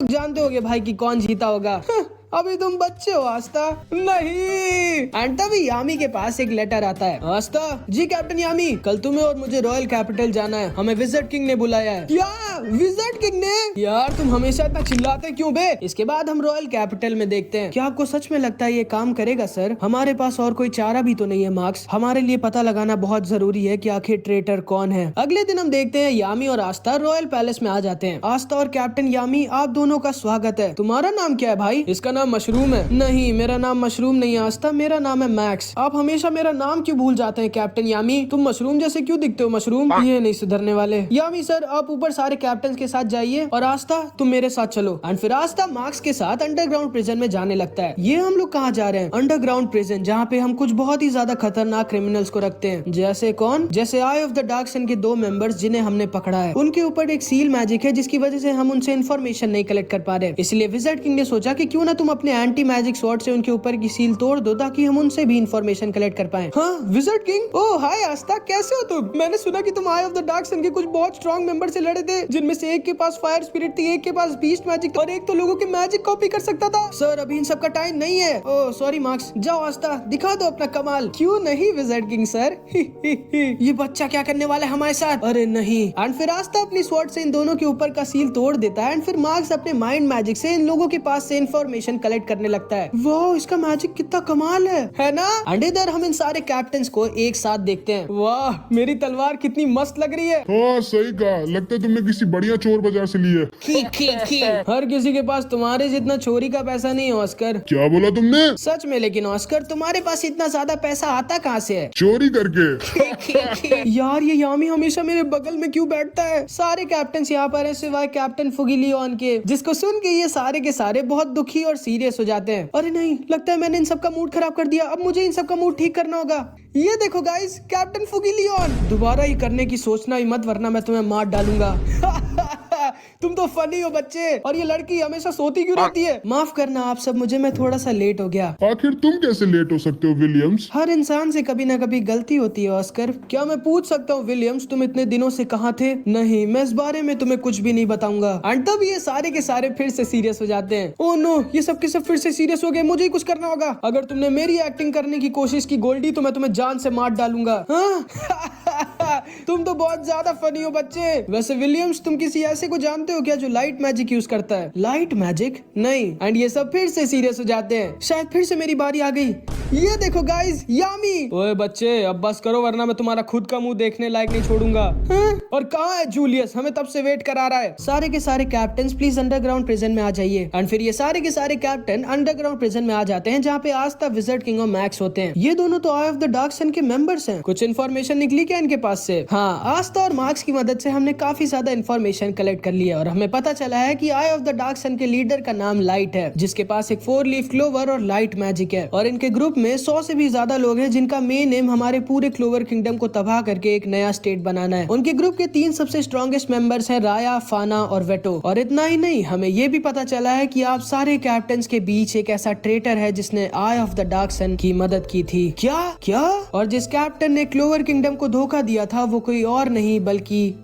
जानते होगे भाई कि कौन जीता होगा। अभी तुम बच्चे हो आस्था। नहीं। एंड तभी यामी के पास एक लेटर आता है। आस्था जी कैप्टन यामी, कल तुम्हें और मुझे रॉयल कैपिटल जाना है, हमें विज़ार्ड किंग ने बुलाया है। क्या विज़ार्ड किंग ने? यार तुम हमेशा इतना चिल्लाते क्यों बे? इसके बाद हम रॉयल कैपिटल में देखते हैं। क्या आपको सच में लगता है ये काम करेगा सर? हमारे पास और कोई चारा भी तो नहीं है मार्क्स, हमारे लिए पता लगाना बहुत जरूरी है कि आखिर ट्रेटर कौन है। अगले दिन हम देखते हैं यामी और आस्था रॉयल पैलेस में आ जाते हैं। आस्था और कैप्टन यामी आप दोनों का स्वागत है। तुम्हारा नाम क्या है भाई? इसका नाम मशरूम है। नहीं मेरा नाम मशरूम नहीं है आस्था, मेरा नाम है मैक्स। आप हमेशा मेरा नाम क्यों भूल जाते हैं कैप्टन यामी? तुम मशरूम जैसे क्यों दिखते हो मशरूम? ये नहीं सुधरने वाले। यामी सर आप ऊपर सारे कैप्टन के साथ जाइए और आस्था तुम मेरे साथ चलो। एंड फिर आस्था मार्क्स के साथ अंडरग्राउंड प्रिजन में जाने लगता है। ये हम लोग कहाँ जा रहे हैं? अंडरग्राउंड प्रिजन, जहाँ पे हम कुछ बहुत ही ज्यादा खतरनाक क्रिमिनल्स को रखते हैं। जैसे कौन? जैसे आई ऑफ द डार्क सन के 2 मेंबर्स जिन्हें हमने पकड़ा है। उनके ऊपर एक सील मैजिक है जिसकी वजह से हम उनसे इन्फॉर्मेशन नहीं कलेक्ट कर पा रहे। इसलिए विज़ार्ड किंग ने सोचा कि क्यों ना तुम अपने एंटी मैजिक स्वॉर्ड से उनके ऊपर की सील तोड़ दो ताकि हम उनसे भी इन्फॉर्मेशन कलेक्ट कर पाए। हाँ विज़ार्ड किंग। ओह हाय आस्था, कैसे हो तुम? मैंने सुना कि तुम आई ऑफ द डार्क सन के कुछ बहुत स्ट्रॉन्ग मेंबर से लड़े थे, जिनमें से एक के पास फायर स्पिरिट थी, एक के पास बीस्ट मैजिक था और एक तो लोगों के मैजिक कॉपी कर सकता था। सर अभी इन सब का टाइम नहीं है। Oh sorry marks. जाओ आस्था दिखा दो अपना कमाल। क्यों नहीं विज़ार्ड किंग सर? ये बच्चा क्या करने वाला है हमारे साथ? अरे नहीं। एंड फिर आस्था अपनी स्वॉर्ड से इन दोनों के ऊपर का सील तोड़ देता है। एंड फिर मार्क्स अपने माइंड मैजिक से इन लोगों के पास से इन्फॉर्मेशन कलेक्ट करने लगता है। वाह इसका मैजिक कितना कमाल है ना? एंड इधर हम इन सारे कैप्टन्स को एक साथ देखते हैं। वाह मेरी तलवार कितनी मस्त लग रही है। हाँ सही कहा, लगता है तुमने किसी बढ़िया चोर बाजार से ली है। हर किसी के पास तुम्हारे जितना चोरी का पैसा नहीं है ऑस्कर। क्या बोला तुमने? सच में, लेकिन ऑस्कर तुम्हारे पास इतना ज्यादा पैसा आता कहाँ से है? चोरी करके। यार ये यामी हमेशा मेरे बगल में क्यों बैठता है? सारे कैप्टन्स यहाँ पर है सिवाय कैप्टन फुगिलियोन के, जिसको सुन के ये सारे के सारे बहुत दुखी और सीरियस हो जाते हैं। अरे नहीं, लगता है मैंने इन सब का मूड खराब कर दिया। अब मुझे इन सब का मूड ठीक करना होगा। ये देखो गाइस, कैप्टन फुगिलियोन। दोबारा ये करने की सोचना ही मत, वरना मैं तुम्हें मार डालूंगा। तुम तो फनी हो बच्चे। और ये लड़की हमेशा सोती क्यों रहती है? माफ करना आप सब मुझे, मैं थोड़ा सा लेट हो गया। आखिर तुम कैसे लेट हो सकते हो विलियम्स? हर इंसान से कभी ना कभी गलती होती है ऑस्कर। क्या मैं पूछ सकता हूँ विलियम्स, तुम इतने दिनों से कहाँ थे? नहीं, मैं इस बारे में तुम्हें कुछ भी नहीं बताऊंगा। एंड तब ये सारे के सारे फिर से सीरियस हो जाते हैं। ओह नो, ये सब के सब फिर से सीरियस हो गए। मुझे ही कुछ करना होगा। अगर तुमने मेरी एक्टिंग करने की कोशिश की गोल्डी, तो मैं तुम्हें जान से मार डालूंगा। तुम तो बहुत ज्यादा फनी हो बच्चे। वैसे विलियम्स, तुम किसी ऐसे को जानते हो क्या जो लाइट मैजिक यूज करता है? Light magic? नहीं। एंड ये सब फिर से सीरियस हो जाते हैं। शायद फिर से मेरी बारी आ गई। ये देखो गाइस, यामी। ओए बच्चे अब बस करो, वरना मैं तुम्हारा खुद का मुंह देखने लायक नहीं छोड़ूंगा। और कहाँ है जूलियस? हमें तब से वेट करा रहा है। सारे के सारे कैप्टन प्लीज अंडरग्राउंड प्रिजन में आ जाइए। एंड फिर ये सारे के सारे कैप्टन अंडरग्राउंड प्रिजन में आ जाते हैं, जहाँ पे आस्था, विज़ार्ड किंग और मैक्स होते हैं। ये दोनों तो आई ऑफ द डार्क सन के मेंबर्स हैं। कुछ इन्फॉर्मेशन निकली क्या इनके पास से? हाँ, आस्था और मार्क्स की मदद से हमने काफी ज्यादा इन्फॉर्मेशन कलेक्ट कर लिया और हमें पता चला है कि आई ऑफ द डार्क सन के लीडर का नाम लाइट है, जिसके पास एक 4 लीफ क्लोवर और लाइट मैजिक है। और इनके ग्रुप में 100 से भी ज्यादा लोग हैं, जिनका मेन एम हमारे पूरे क्लोवर किंगडम को तबाह करके एक नया स्टेट बनाना है। उनके ग्रुप के 3 सबसे स्ट्रॉन्गेस्ट मेंबर्स हैं, राया, फाना और वेटो। और इतना ही नहीं, हमें ये भी पता चला है कि आप सारे कैप्टन्स के बीच एक ऐसा ट्रेटर है जिसने आई ऑफ द डार्क सन की मदद की थी। क्या? और जिस कैप्टन ने क्लोवर किंगडम को धोखा दिया था वो कोई और नहीं बल्कि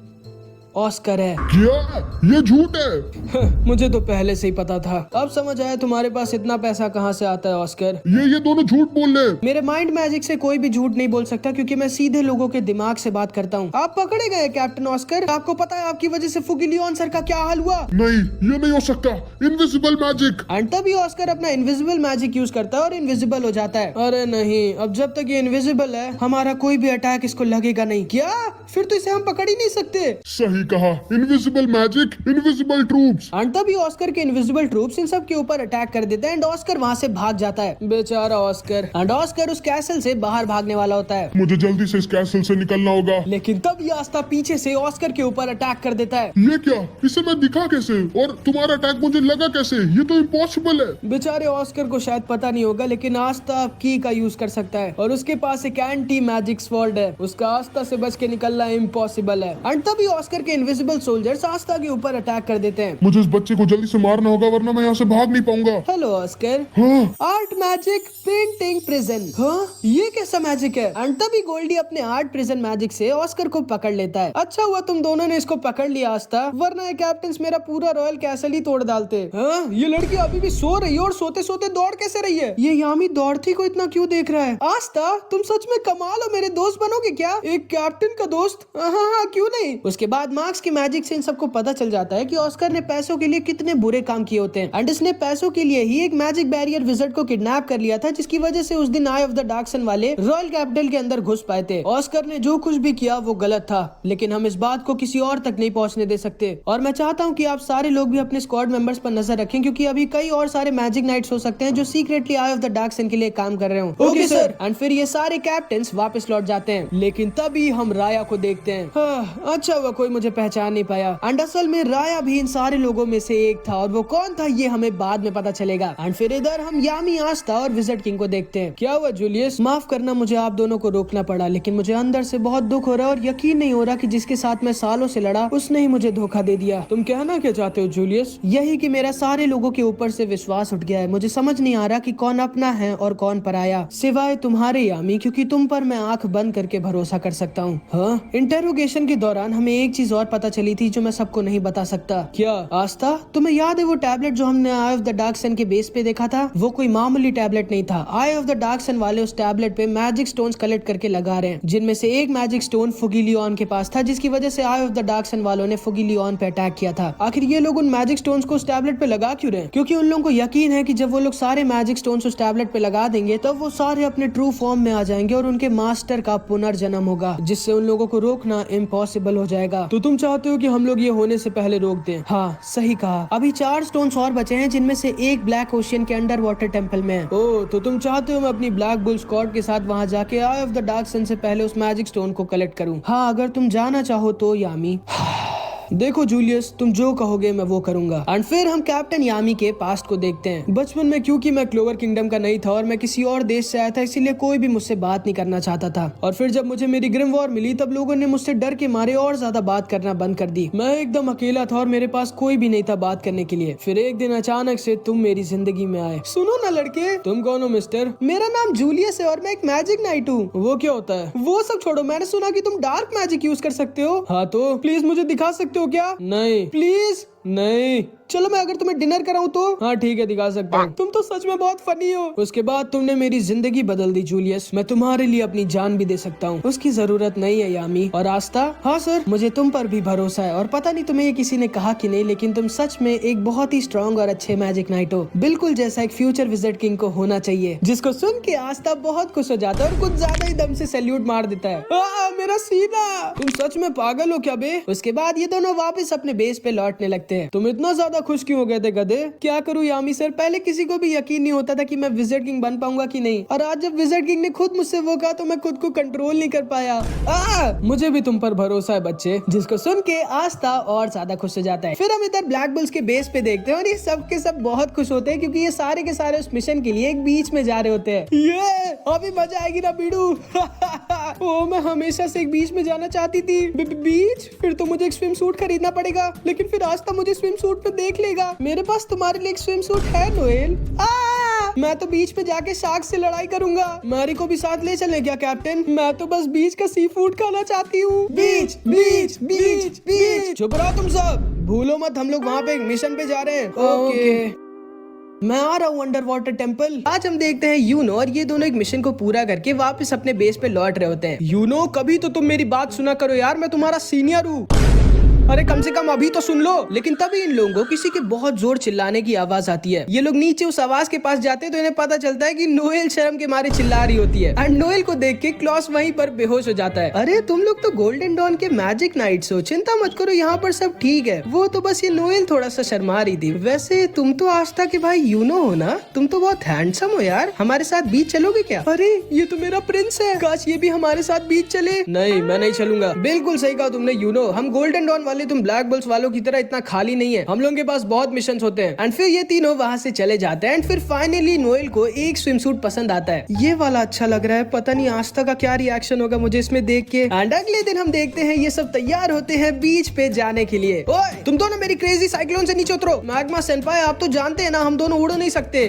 ऑस्कर है। क्या ये झूठ है? मुझे तो पहले से ही पता था। अब समझ आया तुम्हारे पास इतना पैसा कहाँ से आता है ऑस्कर। ये दोनों झूठ बोल रहे हैं। मेरे माइंड मैजिक से कोई भी झूठ नहीं बोल सकता, क्योंकि मैं सीधे लोगों के दिमाग से बात करता हूँ। आप पकड़े गए कैप्टन ऑस्कर। आपको पता है आपकी वजह से फुगिलियोन सर का क्या हाल हुआ? नहीं, ये नहीं हो सकता। Invisible magic. एंड तभी ऑस्कर अपना इनविजिबल मैजिक यूज करता है और इनविजिबल हो जाता है। अरे नहीं, अब जब तक ये इनविजिबल है हमारा कोई भी अटैक इसको लगेगा नहीं। क्या? फिर तो इसे हम पकड़ ही नहीं सकते। सही कहा, invisible magic, invisible troops. And तभी ऑस्कर के इनविजिबल ट्रूप्स इन सब के ऊपर अटैक कर देते हैं एंड ऑस्कर वहाँ से भाग जाता है। बेचारा ऑस्कर। एंड ऑस्कर उस कैसल से बाहर भागने वाला होता है। मुझे जल्दी से इस कैसल से निकलना होगा। लेकिन तब ये आस्था पीछे से ऑस्कर के ऊपर अटैक कर देता है। ये क्या? इसे मैं दिखा कैसे? और तुम्हारा अटैक मुझे लगा कैसे? ये तो इम्पॉसिबल है। बेचारे ऑस्कर को शायद पता नहीं होगा, लेकिन आस्था की का यूज कर सकता है और उसके पास एक एंटी मैजिक स्वॉर्ड है। उसका आस्था से बच के निकलना इम्पॉसिबल है। एंड तभी ऑस्कर के इनविजिबल सोल्जर्स आस्था के ऊपर अटैक कर देते हैं। मुझे इस बच्चे को जल्दी से मारना होगा वरना मैं यहाँ से भाग नहीं पाऊंगा। Hello Oscar. हाँ आर्ट मैजिक पेंटिंग प्रिजन। हाँ ये कैसा मैजिक है? एंड तभी गोल्डी अपने आर्ट प्रिजन मैजिक से ऑस्कर को पकड़ लेता है। अच्छा हुआ तुम दोनों ने इसको पकड़ लिया आस्था, वरना ये कैप्टन मेरा पूरा रॉयल कैसल ही तोड़ डालते। हाँ ये लड़की अभी भी सो रही है और सोते सोते दौड़ कैसे रही है? ये यामी दौड़ती को इतना क्यों देख रहा है? आस्था तुम सच में कमाल हो, मेरे दोस्त बनोगे क्या? एक कैप्टन का दोस्त? हाँ क्यों नहीं। उसके बाद मार्क्स की मैजिक से इन सबको पता चल जाता है कि ऑस्कर ने पैसों के लिए कितने बुरे काम किए होते हैं एंड इसने पैसों के लिए ही एक मैजिक बैरियर विज़ार्ड को किडनैप कर लिया था, जिसकी वजह से उस दिन आई ऑफ द डार्क सन वाले रॉयल कैपिटल के अंदर घुस पाए थे। ऑस्कर ने जो कुछ भी किया वो गलत था, लेकिन हम इस बात को किसी और तक नहीं पहुंचने दे सकते। और मैं चाहता हूं कि आप सारे लोग भी अपने स्क्वाड मेंबर्स पर नजर रखें, क्योंकि अभी कई और सारे मैजिक नाइट्स हो सकते हैं जो secretly eye of the dark sun के लिए काम कर रहे हो। Okay sir. एंड फिर ये सारे कैप्टन्स वापस लौट जाते हैं, लेकिन तभी हम राया को देखते हैं। अच्छा हुआ कोई मुझे पहचान नहीं पाया। एंड असल में राया भी इन सारे लोगों में से एक था, और वो कौन था ये हमें बाद में पता चलेगा। एंड फिर इधर हम यामी आस्था और विज़ार्ड किंग को देखते हैं। क्या हुआ जूलियस? माफ करना मुझे आप दोनों को रोकना पड़ा, लेकिन मुझे अंदर से बहुत दुख हो रहा है और यकीन नहीं हो रहा कि जिसके साथ मैं सालों से लड़ा उसने ही मुझे धोखा दे दिया। तुम कहना क्या चाहते हो जूलियस? यही कि मेरा सारे लोगों के ऊपर से विश्वास उठ गया है। मुझे समझ नहीं आ रहा कि कौन अपना है और कौन पराया, सिवाय तुम्हारे यामी, क्योंकि तुम पर मैं आंख बंद करके भरोसा कर सकता हूँ। हाँ इंटेरोगेशन के दौरान हमें एक चीज और पता चली थी जो मैं सबको नहीं बता सकता। क्या आस्था? तुम्हें याद है वो टैबलेट जो हमने आई ऑफ द डार्क सन के बेस पे देखा था? वो कोई मामूली टैबलेट नहीं था। आई ऑफ द डार्क सन वाले उस टैबलेट पे मैजिक स्टोन्स कलेक्ट करके लगा रहे हैं, जिनमें से एक मैजिक स्टोन फुगीलियन के पास था, जिसकी वजह से आई ऑफ द डार्क सन वालों ने फुगीलियन पे अटैक किया था। आखिर ये लोग उन मैजिक स्टोन्स को उस टैबलेट पे लगा क्यों रहे? क्योंकि उन लोगों को यकीन है कि जब वो लोग सारे मैजिक स्टोन्स उस टैबलेट पे लगा देंगे तब वो सारे अपने ट्रू फॉर्म में आ जाएंगे और उनके मास्टर का पुनर्जन्म होगा, जिससे उन लोगों को रोकना इम्पॉसिबल हो जाएगा। तो तुम चाहते हो कि हम लोग ये होने से पहले रोक दें? हाँ सही कहा। अभी 4 स्टोन्स और बचे हैं, जिनमें से एक ब्लैक ओशियन के अंडर वाटर टेम्पल में है। ओह तो तुम चाहते हो मैं अपनी ब्लैक बुल स्क्वाड के साथ वहाँ जाके आई ऑफ द डार्क सन से पहले उस मैजिक स्टोन को कलेक्ट करूँ? हाँ अगर तुम जाना चाहो तो यामी। देखो जूलियस, तुम जो कहोगे मैं वो करूंगा। एंड फिर हम कैप्टन यामी के पास्ट को देखते हैं। बचपन में क्योंकि मैं क्लोवर किंगडम का नहीं था और मैं किसी और देश से आया था, इसीलिए कोई भी मुझसे बात नहीं करना चाहता था। और फिर जब मुझे मेरी ग्रिम वॉर मिली तब लोगों ने मुझसे डर के मारे और ज्यादा बात करना बंद कर दी। मैं एकदम अकेला था और मेरे पास कोई भी नहीं था बात करने के लिए। फिर एक दिन अचानक से तुम मेरी जिंदगी में आए। सुनो ना लड़के। तुम कौन हो मिस्टर? मेरा नाम जूलियस है और मैं एक मैजिक नाइट हूँ। वो क्या होता है? वो सब छोड़ो, मैंने सुना कि तुम डार्क मैजिक यूज कर सकते हो। हाँ तो प्लीज मुझे दिखा सकते हो क्या? नहीं प्लीज नहीं। चलो मैं अगर तुम्हें डिनर कराऊं तो? हाँ ठीक है दिखा सकता हूँ। तुम तो सच में बहुत फनी हो। उसके बाद तुमने मेरी जिंदगी बदल दी जूलियस। मैं तुम्हारे लिए अपनी जान भी दे सकता हूँ। उसकी जरूरत नहीं है यामी। और आस्था? हाँ सर, मुझे तुम पर भी भरोसा है और पता नहीं तुम्हें ये किसी ने कहा कि नहीं, लेकिन तुम सच में एक बहुत ही स्ट्रॉन्ग और अच्छे मैजिक नाइट हो, बिल्कुल जैसा एक फ्यूचर विज़ार्ड किंग को होना चाहिए। जिसको सुन के आस्था बहुत खुश हो जाता है और कुछ ज्यादा ही दम से सैल्यूट मार देता है। मेरा सीना। तुम सच में पागल हो क्या बे? उसके बाद ये दोनों वापस अपने बेस पे लौटने लगते हैं। तुम इतना ज्यादा खुश क्यों हो गए थे गधे? क्या करूं यामी सर, पहले किसी को भी यकीन नहीं होता था कि मैं विज़ार्ड किंग बन पाऊंगा कि नहीं, और आज जब विज़ार्ड किंग ने खुद मुझसे वो कहा तो मैं खुद को कंट्रोल नहीं कर पाया। मुझे भी तुम पर भरोसा है बच्चे। जिसको सुन के आस्था और ज्यादा खुश हो जाता है। फिर हम इधर ब्लैक बुल्स के बेस पे देखते हैं और ये सब के सब बहुत खुश होते हैं क्योंकि ये सारे के सारे उस मिशन के लिए एक बीच में जा रहे होते हैं। ये अभी मजा आएगी ना बीड़ू। ओ मैं हमेशा से एक बीच में जाना चाहती थी। बीच? फिर तो मुझे एक स्विम सूट खरीदना पड़ेगा, लेकिन फिर आस्था मुझे स्विम सूट पे देख लेगा। मेरे पास तुम्हारे लिए एक स्विम सूट है नोएल। मैं तो बीच पे जाके शार्क से लड़ाई करूंगा। मैरी को भी साथ ले चले क्या कैप्टन? मैं तो बस बीच का सी फूड खाना चाहती हूँ। बीच बीच बीच बीच। चुप रहो तुम सब, भूलो मत हम लोग वहाँ पे एक मिशन पे जा रहे हैं। ओके मैं आ रहा हूँ अंडर वाटर टेम्पल। आज हम देखते हैं यूनो और ये दोनों एक मिशन को पूरा करके वापस अपने बेस पे लौट रहे होते हैं। यूनो कभी तो तुम मेरी बात सुना करो यार, मैं तुम्हारा सीनियर हूँ। अरे कम से कम अभी तो सुन लो। लेकिन तभी इन लोगों को किसी के बहुत जोर चिल्लाने की आवाज आती है। ये लोग नीचे उस आवाज के पास जाते हैं तो इन्हें पता चलता है कि नोएल शर्म के मारे चिल्ला रही होती है। एंड नोएल को देख के क्लॉस वहीं पर बेहोश हो जाता है। अरे तुम लोग तो गोल्डन डॉन के मैजिक नाइट्स हो, चिंता मत करो, यहाँ पर सब ठीक है। वो तो बस ये नोएल थोड़ा सा शर्मा रही थी। वैसे तुम तो आस्था के भाई यूनो हो ना? तुम तो बहुत हैंडसम हो यार, हमारे साथ बीच चलोगे क्या? अरे ये तो मेरा प्रिंस है, काश ये भी हमारे साथ बीच चले। नहीं मैं नहीं चलूंगा। बिल्कुल सही कहा तुमने यूनो, हम गोल्डन डॉन वाले तुम ब्लैक बुल्स वालों की तरह इतना खाली नहीं है, हम लोगों के पास बहुत मिशन होते हैं। एंड फिर ये तीनों वहाँ से चले जाते हैं। एंड फिर फाइनली नोएल को एक स्विम सूट पसंद आता है। ये वाला अच्छा लग रहा है, पता नहीं आस्था का क्या रिएक्शन होगा मुझे इसमें देख के। एंड अगले दिन हम देखते हैं ये सब तैयार होते हैं बीच पे जाने के लिए। ओए तुम दोनों मेरी क्रेजी साइक्लोन से नीचे उतरो। मैग्मा सेनपाई आप तो जानते हैं ना हम दोनों उड़ नहीं सकते।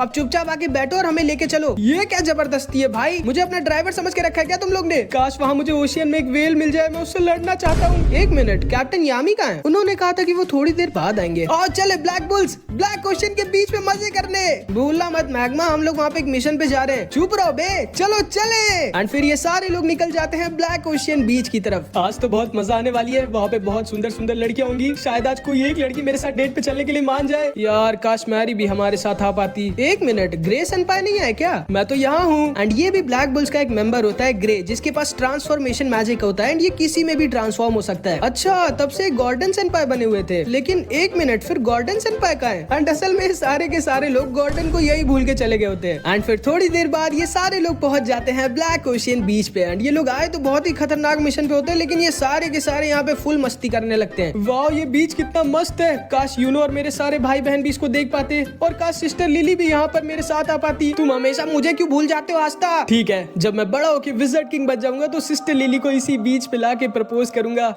अब चुपचाप आके बैठो और हमें लेके चलो। ये क्या जबरदस्ती है भाई, मुझे अपना ड्राइवर समझ के रखा है क्या तुम लोग ने? काश वहाँ मुझे ओशियन में एक वेल मिल जाए, मैं उससे लड़ना चाहता हूँ। एक मिनट, कैप्टन यामी कहाँ है? उन्होंने कहा था कि वो थोड़ी देर बाद आएंगे। और चले ब्लैक बुल्स, ब्लैक ओशियन के बीच में मजे करने। भूलना मत मैग्मा, हम लोग वहाँ पे एक मिशन पे जा रहे हैं। चुप रहो बे, चलो चले। एंड फिर ये सारे लोग निकल जाते हैं ब्लैक ओशियन बीच की तरफ। आज तो बहुत मजा आने वाली है, वहाँ पे बहुत सुंदर सुंदर लड़कियां होंगी। शायद आज कोई एक लड़की मेरे साथ डेट पे चलने के लिए मान जाए। यार काश मैरी भी हमारे साथ आ पाती। एक मिनट, ग्रे सेनपाई नहीं है क्या? मैं तो यहाँ हूँ। एंड ये भी ब्लैक बुल्स का एक मेंबर होता है ग्रे, जिसके पास ट्रांसफॉर्मेशन मैजिक होता है। एंड ये किसी में भी ट्रांसफॉर्म हो सकता है। अच्छा, तब से गॉर्डन सेनपाई बने हुए थे। लेकिन एक मिनट, फिर गॉर्डन सेनपाई कहाँ है? एंड असल में सारे के सारे लोग गॉर्डन को यही भूल के चले गए होते हैं। एंड फिर थोड़ी देर बाद ये सारे लोग पहुंच जाते हैं ब्लैक ओशियन बीच पे। एंड ये लोग आए तो बहुत ही खतरनाक मिशन पे होते हैं, लेकिन ये सारे के सारे यहाँ पे फुल मस्ती करने लगते हैं। वाह, ये बीच कितना मस्त है। काश यूनो और मेरे सारे भाई बहन भी इसको देख पाते, और काश सिस्टर लिली भी यहाँ पर मेरे साथ आ पाती। तुम हमेशा मुझे क्यों भूल जाते हो आस्था? ठीक है, जब मैं बड़ा होके विज़र्ड किंग बन जाऊंगा तो सिस्टर लिली को इसी बीच पे लाके प्रपोज करूंगा।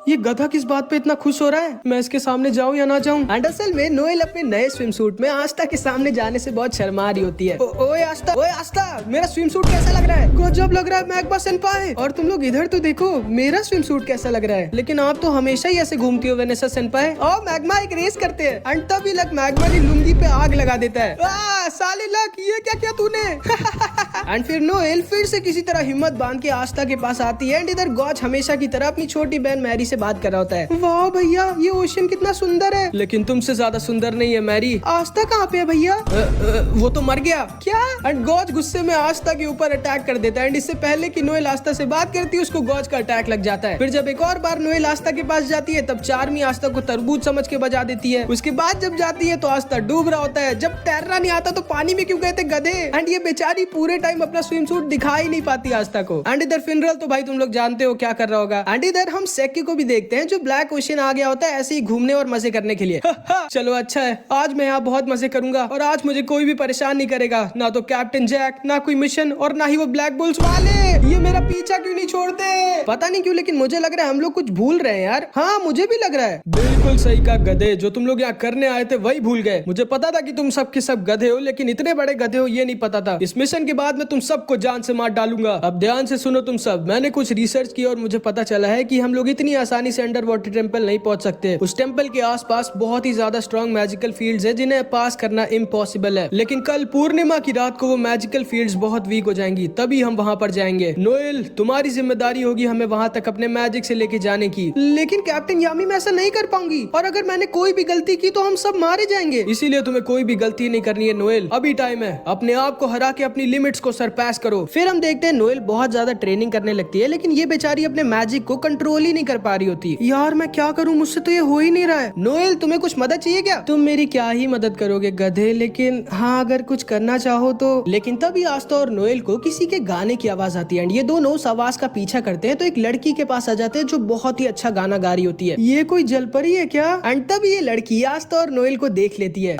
ये गधा किस बात पे इतना खुश हो रहा है? मैं इसके सामने जाऊं या ना जाऊं? एंड असल में नोएल अपने नए स्विम सूट में आस्था के सामने जाने से बहुत शर्मा रही होती है। ओए आस्था, मेरा स्विम सूट कैसा लग रहा है? गजब लग रहा है मैग्मा सेनपाई। और तुम लोग इधर तो देखो, मेरा स्विम सूट कैसा लग रहा है। लेकिन आप तो हमेशा ही ऐसे घूमती हो वेनेसा सेनपाई। और मैग्मा एक रेस करते हैं। एंड तभी लक मैग्मा की लुंगी पे आग लगा देता है। साले लक, ये क्या किया तूने? एंड फिर नोएल फिर से किसी तरह हिम्मत बांध के आस्था के पास आती है। एंड इधर गॉज हमेशा की तरह अपनी छोटी बहन मैरी से बात कर रहा होता है। वाह भैया, ये ओशियन कितना सुंदर है। लेकिन तुमसे ज्यादा सुंदर नहीं है मैरी। आस्था कहाँ पे है भैया? वो तो मर गया। क्या? एंड गॉज गुस्से में आस्था के ऊपर अटैक कर देता है। एंड इससे पहले कि नोएल आस्था से बात करती है, उसको गॉज का अटैक लग जाता है। फिर जब एक और बार नोएल आस्था के पास जाती है, तब चार्मी आस्था को तरबूज समझ के बजा देती है। उसके बाद जब जाती है तो आस्था डूब रहा होता है। जब तैरना नहीं आता तो पानी में क्यों गए थे गधे? एंड ये बेचारी पूरे टाइम अपना स्विम सूट दिखाई नहीं पाती आस्था को। एंड इधर फिनरल तो भाई तुम लोग जानते हो क्या कर रहा होगा। एंड इधर हम सेक्की को भी देखते हैं, जो ब्लैक ओशियन आ गया होता है ऐसे ही घूमने और मजे करने के लिए। चलो अच्छा है, आज मैं यहाँ बहुत मजे करूंगा और आज मुझे कोई भी परेशान नहीं करेगा, ना तो कैप्टन जैक, ना कोई मिशन, और ना ही वो ब्लैक बुल्स वाले। ये मेरा पीछा क्यों नहीं छोड़ते? पता नहीं क्यों, लेकिन मुझे लग रहा है हम लोग कुछ भूल रहे हैं यार। हाँ, मुझे भी लग रहा है। बिल्कुल सही कहा गधे, जो तुम लोग यहाँ करने आए थे वही भूल गए। मुझे पता था कि तुम सब के सब गधे हो, लेकिन इतने बड़े गधे हो ये नहीं पता था। इस मिशन के बाद मैं तुम सबको जान से मार डालूंगा। अब ध्यान से सुनो तुम सब, मैंने कुछ रिसर्च की और मुझे पता चला है कि हम लोग इतनी आसानी से अंडर वाटर टेम्पल नहीं पहुंच सकते। उस टेम्पल के आसपास बहुत ही ज्यादा स्ट्रॉन्ग मैजिकल फील्ड्स है, जिन्हें पास करना इम्पॉसिबल है। लेकिन कल पूर्णिमा की रात को वो मैजिकल फील्ड्स बहुत वीक हो जाएंगी, तभी हम वहां पर जाएंगे। नोएल, तुम्हारी जिम्मेदारी होगी हमें वहां तक अपने मैजिक से लेके जाने की। लेकिन कैप्टन यामी, मैं ऐसा नहीं कर पाऊंगी, और अगर मैंने कोई भी गलती की तो हम सब मारे जाएंगे। इसीलिए तुम्हें कोई भी गलती नहीं करनी है नोएल, अभी टाइम है। अपने आप को हरा के अपनी लिमिट्स को सरपास करो। फिर हम देखते हैं नोएल बहुत ज्यादा ट्रेनिंग करने लगती है, लेकिन ये बेचारी अपने मैजिक को कंट्रोल ही नहीं कर पा रही होती। यार मैं क्या करूं, मुझसे तो ये हो ही नहीं रहा है। नोएल, तुम्हें कुछ मदद चाहिए क्या? तुम मेरी क्या ही मदद करोगे गधे, लेकिन हाँ अगर कुछ करना चाहो तो। लेकिन तभी आस्था और नोएल को किसी के गाने की आवाज आती है। एंड ये दोनों उस आवाज का पीछा करते हैं तो एक लड़की के पास आ जाते हैं जो बहुत ही अच्छा गाना गा रही होती है। ये कोई जलपरी है क्या? एंड तभी ये लड़की आस्था और नोएल को देख लेती है।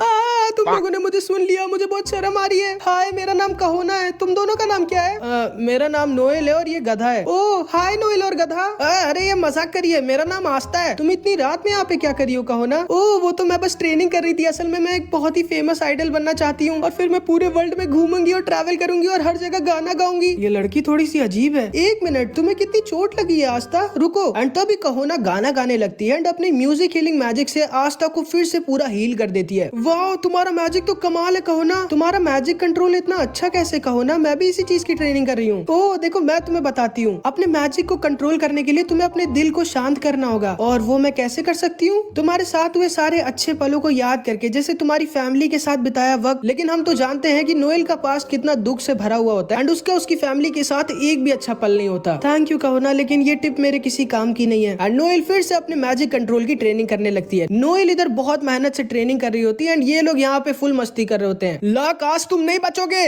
तुम लोगों ने मुझे सुन लिया, मुझे बहुत शर्म आ रही है। हाय, मेरा नाम कहोना है, तुम दोनों का नाम क्या है? मेरा नाम नोएल है और ये गधा है। ओह हाय नोएल और गधा। अरे ये मजाक करिए, मेरा नाम आस्था है। तुम इतनी रात में यहाँ पे क्या करी हो कहोना? ओह वो तो मैं बस ट्रेनिंग कर रही थी। असल में मैं एक बहुत ही फेमस आइडल बनना चाहती हूँ, और फिर मैं पूरे वर्ल्ड में घूमूंगी और ट्रैवल करूंगी और हर जगह गाना गाऊंगी। ये लड़की थोड़ी सी अजीब है। एक मिनट, तुम्हें कितनी चोट लगी है आस्था? रुको। एंड तभी कहोना गाना गाने लगती है एंड अपनी म्यूजिक हीलिंग मैजिक से आस्था को फिर से पूरा हील कर देती है। वाह, तुम्हारा मैजिक तो कमाल है कहोना। तुम्हारा मैजिक कंट्रोल इतना अच्छा कैसे कहोना? मैं भी इसी चीज की ट्रेनिंग कर रही हूँ। ओह देखो, मैं तुम्हें बताती हूँ। अपने मैजिक को कंट्रोल करने के लिए तुम्हें अपने दिल को शांत करना होगा, और वो मैं कैसे कर सकती हूँ? तुम्हारे साथ हुए सारे अच्छे पलों को याद करके, जैसे तुम्हारी फैमिली के साथ बिताया वक्त। लेकिन हम तो जानते हैं कि नोएल का पास्ट कितना दुख से भरा हुआ होता है, एंड उसकी फैमिली के साथ एक भी अच्छा पल नहीं होता। थैंक यू कहोना, लेकिन ये टिप मेरे किसी काम की नहीं है। एंड नोएल फिर से अपने मैजिक कंट्रोल की ट्रेनिंग करने लगती है। नोएल इधर बहुत मेहनत से ट्रेनिंग कर रही होती है, एंड ये लोग यहाँ पे फुल मस्ती कर रहे होते हैं। लाक आज तुम नहीं बचोगे,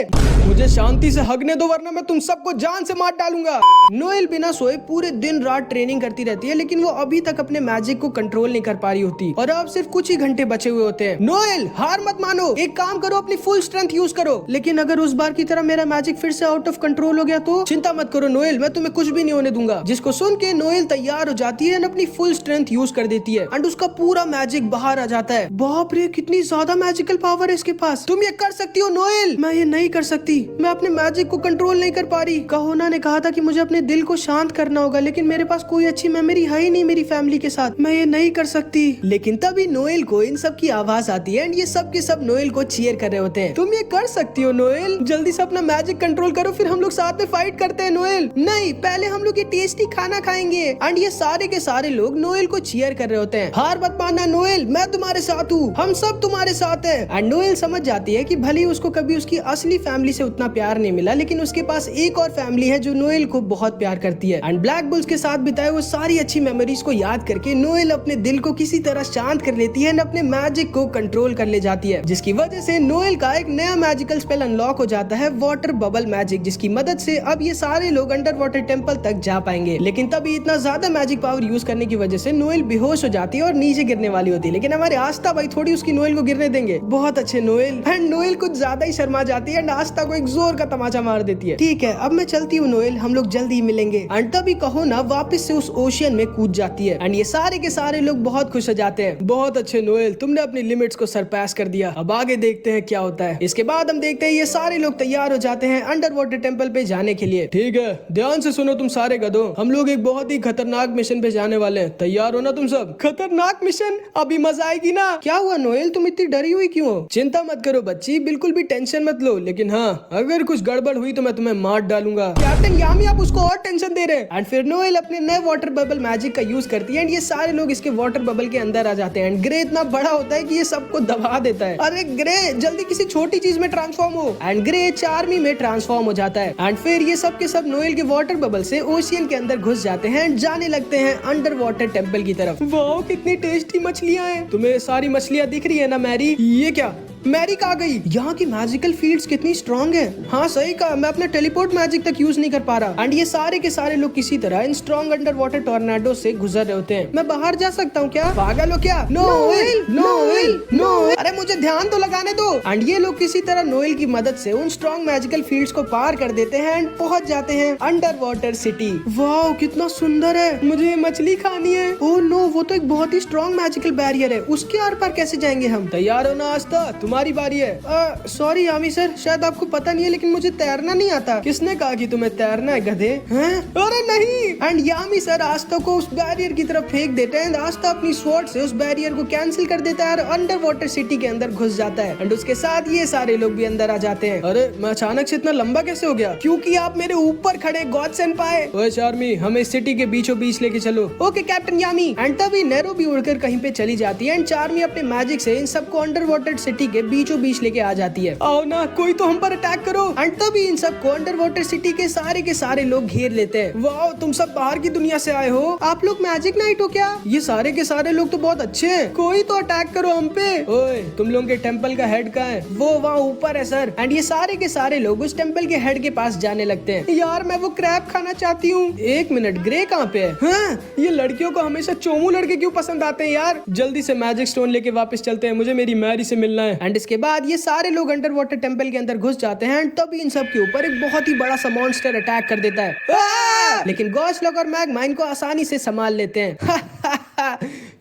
मुझे शांति से हगने दो वरना मैं तुम सबको जान से मार डालूंगा। नोएल बिना सोए पूरे दिन रात ट्रेनिंग करती रहती है, लेकिन वो अभी तक अपने मैजिक को कंट्रोल नहीं कर पा रही होती और अब सिर्फ कुछ ही घंटे बचे हुए होते हैं। नोएल हार मत मानो, एक काम करो, अपनी फुल स्ट्रेंथ यूज करो। लेकिन अगर उस बार की तरह मेरा मैजिक फिर से आउट ऑफ कंट्रोल हो गया तो? चिंता मत करो नोएल, मैं तुम्हें कुछ भी नहीं होने दूंगा। जिसको सुन के नोएल तैयार हो जाती है, अपनी फुल स्ट्रेंथ यूज कर देती है एंड उसका पूरा मैजिक बाहर आ जाता है। बाप रे, कितनी ज्यादा मैजिकल पावर है इसके पास। तुम ये कर सकती हो नोएल। मैं ये नहीं कर सकती, मैं अपने मैजिक को कंट्रोल नहीं कर पा रही। कहोना ने कहा था कि मुझे अपने दिल को शांत करना होगा, लेकिन मेरे पास कोई अच्छी मेमोरी है ही नहीं मेरी फैमिली के साथ। मैं ये नहीं कर सकती। लेकिन तभी नोएल को इन सब की आवाज आती है एंड ये सब के सब नोएल को चीयर कर रहे होते हैं। तुम ये कर सकती हो नोएल, जल्दी से अपना मैजिक कंट्रोल करो, फिर हम लोग साथ में फाइट करते हैं। नोएल नहीं, पहले हम लोग ये टेस्टी खाना खाएंगे। एंड ये सारे के सारे लोग नोएल को चीयर कर रहे होते हैं। हार मत मानना नोएल, मैं तुम्हारे साथ हूँ, हम सब तुम्हारे साथ हैं। एंड नोएल समझ जाती है कि भले ही उसको कभी उसकी असली फैमिली से उतना प्यार नहीं मिला, लेकिन उसके पास एक और फैमिली है जो नोएल को बहुत प्यार करती है। एंड ब्लैक बुल्स के साथ बिताए वो सारी अच्छी मेमोरीज को याद करके नोएल अपने दिल को किसी तरह शांत कर लेती है, अपने मैजिक को कंट्रोल कर ले जाती है, जिसकी वजह से नोएल का एक नया मैजिकल स्पेल अनलॉक हो जाता है, वाटर बबल मैजिक, जिसकी मदद से अब ये सारे लोग अंडर वाटर टेम्पल तक जा पाएंगे। लेकिन तभी इतना ज्यादा मैजिक पावर यूज करने की वजह से नोएल बेहोश हो जाती है और नीचे गिरने वाली होती है। लेकिन हमारे आस्था भाई थोड़ी उसकी नोएल को गिरने देंगे। बहुत अच्छे नोएल। एंड नोएल कुछ ज्यादा ही शर्मा जाती है, आस्था को एक जोर का तमाचा मार देती है। ठीक है, अब मैं चलती हूँ नोएल, हम लोग जल्दी ही मिलेंगे। एंड तभी कहो ना वापस से उस ओशियन में कूद जाती है एंड ये सारे के सारे लोग बहुत खुश हो जाते हैं। बहुत अच्छे नोएल, तुमने अपनी लिमिट्स को सरपास कर दिया, अब आगे देखते हैं क्या होता है। इसके बाद हम देखते हैं ये सारे लोग तैयार हो जाते हैं अंडर वाटर टेम्पल पे जाने के लिए। ठीक है, ध्यान से सुनो तुम सारे गधों, हम लोग एक बहुत ही खतरनाक मिशन पे जाने वाले हैं, तैयार हो ना तुम सब? खतरनाक मिशन? अभी मजा आएगी ना? क्या हुआ नोएल, तुम इतनी डरी हुई क्यों हो? चिंता मत करो बच्ची, बिल्कुल भी टेंशन मत लो, लेकिन हाँ अगर कुछ गड़बड़ हुई तो मैं तुम्हें मार डालूंगा। कैप्टन यामी आप उसको और टेंशन दे रहे हैं। एंड फिर नोएल अपने नए वाटर बबल मैजिक का यूज करती है एंड ये सारे लोग इसके वाटर बबल के अंदर आ जाते हैं। एंड ग्रे इतना बड़ा होता है कि ये सबको दबा देता है। अरे ग्रे जल्दी किसी छोटी चीज में ट्रांसफॉर्म हो। एंड ग्रे चार्मी में ट्रांसफॉर्म हो जाता है एंड फिर ये सब के सब नोएल के वाटर बबल से ओशियन के अंदर घुस जाते हैं एंड जाने लगते हैं अंडर वाटर टेम्पल की तरफ। वाओ कितनी टेस्टी मछलियां हैं। तुम्हें सारी मछलियां दिख रही है ना मैरी? ये क्या मैरी कहाँ गई? यहाँ की मैजिकल फील्ड्स कितनी स्ट्रांग है। हाँ सही कहा, मैं अपना टेलीपोर्ट मैजिक तक यूज नहीं कर पा रहा। एंड ये सारे के सारे लोग किसी तरह इन स्ट्रांग अंडर वाटर टोर्नाडो से गुजर रहे होते हैं। मैं बाहर जा सकता हूँ क्या? पागल हो क्या? नोएल नोएल नोएल, अरे मुझे ध्यान तो लगाने दो। एंड ये लोग किसी तरह नोएल की मदद से उन स्ट्रांग मैजिकल फील्ड्स को पार कर देते हैं एंड पहुंच जाते हैं अंडर वाटर सिटी। वाओ कितना सुंदर है, मुझे मछली खानी है। ओह नो, वो तो एक बहुत ही स्ट्रांग मैजिकल बैरियर है, उसके आर पार कैसे जाएंगे हम? तैयार हो ना आस्था, तुम्हारी बारी है। सॉरी यामी सर, शायद आपको पता नहीं है लेकिन मुझे तैरना नहीं आता। किसने कहा कि तुम्हें तैरना है गधे? हैं? अरे नहीं। एंड यामी सर आस्था को उस बैरियर की तरफ फेंक देते हैं। आस्था अपनी स्वॉर्ड से उस बैरियर को कैंसिल कर देता है और अंडर वाटर सिटी के अंदर घुस जाता है एंड उसके साथ ये सारे लोग भी अंदर आ जाते हैं। अरे मैं अचानक से इतना लंबा कैसे हो गया? क्योंकि आप मेरे ऊपर खड़े गॉड सेनपाई। ओए चार्मी, हमें सिटी के बीचों बीच लेके चलो। Okay captain Yami. एंड तभी नेरो भी उड़कर कहीं पे चली जाती है एंड चार्मी अपने मैजिक से इन सबको अंडर वाटर सिटी के बीचों बीच लेके आ जाती है। आओ ना, कोई तो हम पर अटैक करो। एंड तभी इन सबको अंडर वाटर सिटी के सारे लोग घेर लेते हैं। वाओ तुम सब बाहर की दुनिया से आए हो, आप लोग मैजिक नाइट हो क्या? ये सारे के सारे लोग तो बहुत अच्छे हैं, कोई तो अटैक करो हम पे। ओए तुम लोगों के टेम्पल का हेड कहाँ है? वो वहाँ ऊपर है सर। एंड ये सारे के सारे लोग उस टेम्पल के हेड के पास जाने लगते हैं। यार मैं वो क्रैब खाना चाहती हूँ। एक मिनट, ग्रे कहाँ पे है? हाँ, ये लड़कियों को हमेशा चोमू लड़के क्यों पसंद आते हैं यार? जल्दी से मैजिक स्टोन लेके वापस चलते हैं, मुझे मेरी मैरी से मिलना है। एंड इसके बाद ये सारे लोग अंडर वाटर टेम्पल के अंदर घुस जाते हैं एंड तभी इन सब के ऊपर एक बहुत ही बड़ा सा मॉन्स्टर अटैक कर देता है। लेकिन गॉसलॉक और मैग्मा इनको आसानी से संभाल लेते हैं।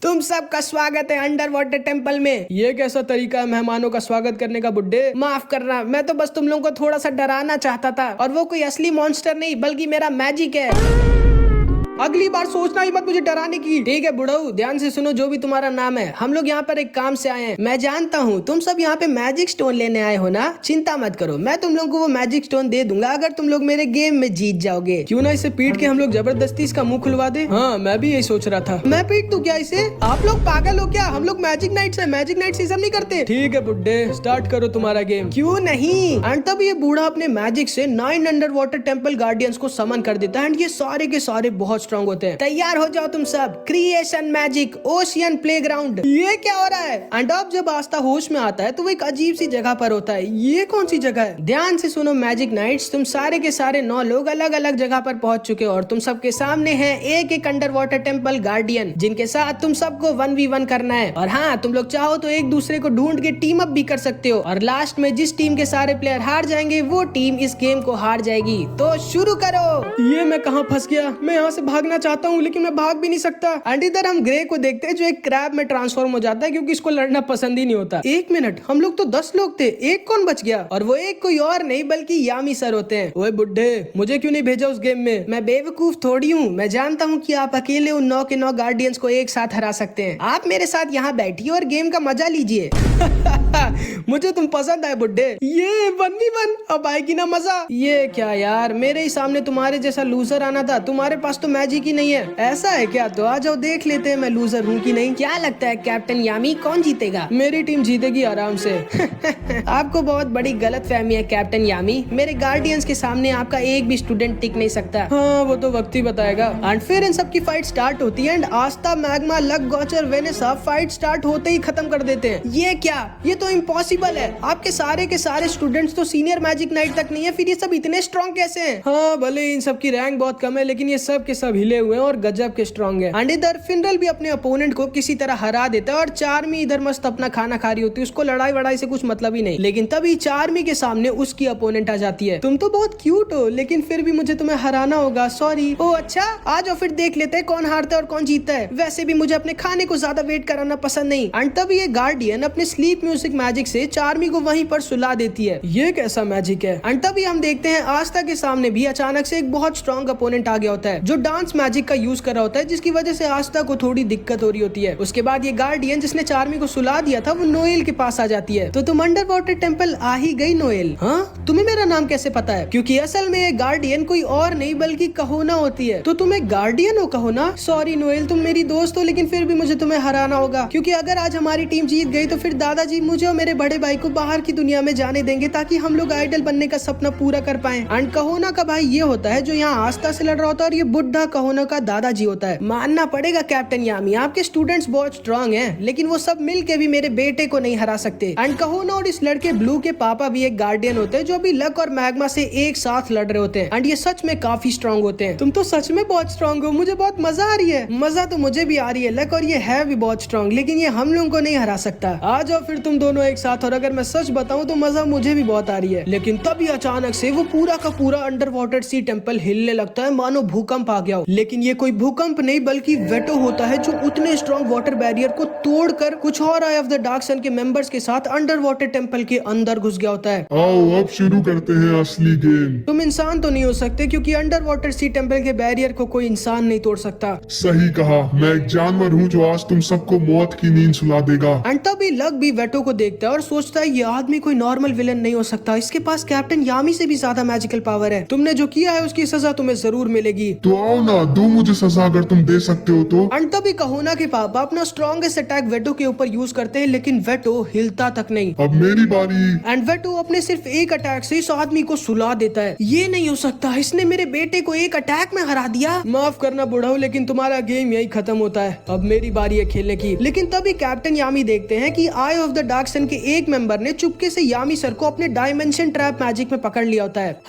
तुम सबका स्वागत है अंडर वाटर टेम्पल में। ये कैसा तरीका है मेहमानों का स्वागत करने का बुड्ढे? माफ करना, मैं तो बस तुम लोगों को थोड़ा सा डराना चाहता था और वो कोई असली मॉन्स्टर नहीं बल्कि मेरा मैजिक है। अगली बार सोचना ही मत मुझे डराने की। ठीक है बुढ़ऊ, ध्यान से सुनो जो भी तुम्हारा नाम है। हम लोग यहाँ पर एक काम से आए हैं। मैं जानता हूँ तुम सब यहाँ पे मैजिक स्टोन लेने आए हो ना, चिंता मत करो, मैं तुम लोगों को वो मैजिक स्टोन दे दूंगा अगर तुम लोग मेरे गेम में जीत जाओगे। क्यों ना इसे पीट के हम लोग जबरदस्ती इसका मुंह खुलवा दे? हाँ मैं भी यही सोच रहा था। मैं पीट दूं क्या इसे? आप लोग पागल हो क्या? हम लोग मैजिक नाइट्स है, मैजिक नाइट्स ये सब नहीं करते। ठीक है बुड्ढे, स्टार्ट करो तुम्हारा गेम। क्यों नहीं? एंड तब ये बूढ़ा अपने मैजिक से 9 अंडर वाटर टेम्पल गार्डियंस को समन कर देता है एंड ये सारे के सारे बहुत स्ट्रांग होते हैं। तैयार हो जाओ तुम सब। Creation magic ocean playground. ये क्या हो रहा है? एंड अब जब आस्था होश में आता है तो वो एक अजीब सी जगह पर होता है। ये कौन सी जगह है? ध्यान से सुनो मैजिक नाइट्स, तुम सारे के सारे 9 लोग अलग अलग जगह पर पहुंच चुके हो और तुम सबके सामने है एक एक अंडर वाटर टेम्पल गार्डियन, जिनके साथ तुम सबको 1v1 करना है। और हाँ, तुम लोग चाहो तो एक दूसरे को ढूंढ के टीम अप भी कर सकते हो और लास्ट में जिस टीम के सारे प्लेयर हार जाएंगे वो टीम इस गेम को हार जाएगी। तो शुरू करो। ये मैं कहाँ फंस गया? मैं यहाँ से भागना चाहता हूँ लेकिन मैं भाग भी नहीं सकता। एंड इधर हम ग्रे को देखते हैं जो एक क्रैब में ट्रांसफॉर्म हो जाता है क्योंकि इसको लड़ना पसंद ही नहीं होता। एक मिनट, हम लोग तो 10 लोग थे, एक कौन बच गया? और वो एक कोई और नहीं बल्कि यामी सर होते हैं। ओए बुड्ढे, मुझे क्यों नहीं भेजा उस गेम में? मैं बेवकूफ थोड़ी हूँ, मैं जानता हूँ कि आप अकेले उन 9 के 9 गार्डियंस को एक साथ हरा सकते हैं। आप मेरे साथ यहाँ बैठिए और गेम का मजा लीजिए। मुझे तुम पसंद आए बुड्ढे। ये 1v1 अब आएगी ना मजा। ये क्या यार, मेरे ही सामने तुम्हारे जैसा लूजर आना था। तुम्हारे पास तो मैजिक ही नहीं है। ऐसा है क्या? तो आ जाओ देख लेते हैं मैं लूजर हूँ कि नहीं। क्या लगता है कैप्टन यामी, कौन जीतेगा? मेरी टीम जीतेगी आराम से। आपको बहुत बड़ी गलत फहमी है कैप्टन यामी। मेरे गार्डियंस के सामने आपका एक भी स्टूडेंट टिक नहीं सकता। हाँ, वो तो वक्त ही बताएगा। एंड फिर इन सब की फाइट स्टार्ट होती है एंड आस्था, मैग्मा, लक, गॉचर, वेनेसा फाइट स्टार्ट होते ही खत्म कर देते हैं। ये क्या? ये तो इम्पॉसिबल है। आपके सारे के सारे स्टूडेंट्स तो सीनियर मैजिक नाइट तक नहीं है, फिर ये सब इतने स्ट्रॉन्ग कैसे हैं? हाँ, भले इन सब की रैंक बहुत कम है लेकिन ये सब के सब हिले हुए हैं और गजब के स्ट्रॉन्ग है। एंड इधर फिनरल भी अपने अपोनेंट को किसी तरह हरा देता है और चार्मी इधर मस्त अपना खाना खा रही होती है। उसको लड़ाई वड़ाई से कुछ मतलब ही नहीं। लेकिन तभी चार्मी के सामने उसकी अपोनेंट आ जाती है। तुम तो बहुत क्यूट हो लेकिन फिर भी मुझे तुम्हें हराना होगा, सॉरी। ओ अच्छा, आ जाओ फिर देख लेते हैं कौन हारता है और कौन जीतता है। वैसे भी मुझे अपने खाने को ज्यादा वेट कराना पसंद नहीं। एंड तभी ये गार्डियन अपने स्लीप म्यूजिक मैजिक से चार्मी को वहीं पर सुला देती है। ये कैसा मैजिक है? एंड तभी हम देखते हैं आस्था के सामने भी अचानक से एक बहुत स्ट्रॉन्ग अपोनेंट आ गया होता है जो डांस मैजिक का यूज कर रहा होता है, जिसकी वजह से आस्था को थोड़ी दिक्कत हो रही होती है। उसके बाद ये गार्डियन जिसने चार्मी को सुला दिया था वो नोएल के पास आ जाती है। तो तुम अंडर वाटर टेम्पल आ ही गई नोएल। हाँ, तुम्हें मेरा नाम कैसे पता है? क्योंकि असल में ये गार्डियन कोई और नहीं बल्कि कहोना होती है। तो तुम एक गार्डियन हो कहोना? सॉरी नोएल, तुम मेरी दोस्त हो लेकिन फिर भी मुझे तुम्हें हराना होगा क्योंकि अगर आज हमारी टीम जीत गई तो फिर दादाजी मुझे और मेरे बड़े भाई को बाहर की दुनिया में जाने देंगे ताकि हम लोग आइडल बनने का सपना पूरा कर पाएं। एंड कहोना का भाई ये होता है जो यहाँ आस्था से लड़ रहा होता है और ये बुढ़ा कहोना का दादाजी होता है। मानना पड़ेगा कैप्टन यामी, आपके स्टूडेंट्स बहुत स्ट्रांग हैं लेकिन वो सब मिलके भी मेरे बेटे को नहीं हरा सकते। एंड कहोना और इस लड़के ब्लू के पापा भी एक गार्डियन होते हैं जो अभी लक और मैग्मा से एक साथ लड़ रहे होते हैं। एंड ये सच में काफी स्ट्रांग होते हैं। तुम तो सच में बहुत स्ट्रांग हो, मुझे बहुत मजा आ रही है। मजा तो मुझे भी आ रही है। लक और ये है भी बहुत स्ट्रांग लेकिन ये हम लोगों को नहीं हरा सकता। आ जाओ फिर तुम दोनों एक साथ। और अगर मैं सच बताऊं तो मजा मुझे भी बहुत आ रही है। लेकिन तभी अचानक से वो पूरा का पूरा अंडर वाटर सी टेम्पल हिलने लगता है मानो भूकंप आ गया हो। लेकिन ये कोई भूकंप नहीं बल्कि वेटो होता है जो उतने स्ट्रॉन्ग वाटर बैरियर को तोड़कर कुछ और आई ऑफ द डार्क सन के मेंबर्स के साथ अंडर वाटर टेम्पल के अंदर घुस गया होता है। आओ अब शुरू करते हैं असली गेम। तुम इंसान तो नहीं हो सकते क्योंकि अंडर वाटर सी टेम्पल के बैरियर को कोई इंसान नहीं तोड़ सकता। सही कहा, मैं एक जानवर हूँ जो आज तुम सबको मौत की नींद सुला देगा। एंड तभी लक भी वेटो को देखता है और सोचता है ये आदमी कोई नॉर्मल विलन नहीं हो सकता, इसके पास कैप्टन यामी से भी ज्यादा मैजिकल पावर है। तुमने जो किया है उसकी सजा तुम्हें जरूर मिलेगी। तो आओ ना, दो मुझे सजा अगर तुम दे सकते हो तो। एंड तभी कहोना के पापा अपना स्ट्रॉन्गेस्ट अटैक वेटो के ऊपर यूज करते हैं लेकिन वेटो हिलता तक नहीं। अब मेरी बारी। एंड वेटो अपने सिर्फ एक अटैक से इस आदमी को सुला देता है। ये नहीं हो सकता, इसने मेरे बेटे को एक अटैक में हरा दिया। माफ करना बुढ़ाऊ लेकिन तुम्हारा गेम यही खत्म होता है। अब मेरी बारी है खेलने की। लेकिन तभी कैप्टन यामी देखते हैं कि आई ऑफ द डार्क सन के एक मेंबर ने चुपके से यामी सर को अपने डायमेंशन ट्रैप मैजिक में पकड़ लिया होता है।